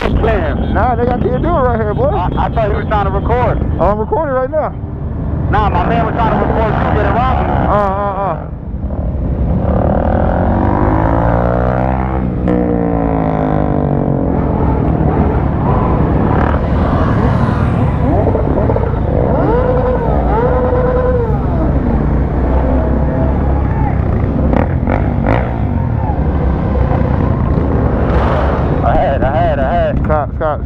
Cam. Nah, they got you doing right here, boy. I thought he was trying to record. Oh, I'm recording right now. Nah, my man was trying to record you getting robbed. Ahead. Cops.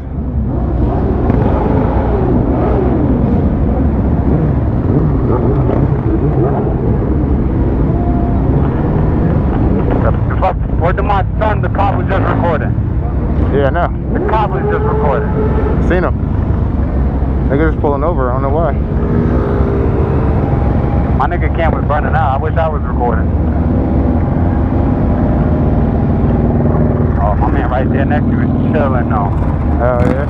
Word to my son, the cop was just recording. Yeah, I know. The cop was just recording. Seen him. Nigga just pulling over. I don't know why. My nigga Cam was burning out. I wish I was recording. Oh, my man right there next to you is chilling though. Oh, yeah?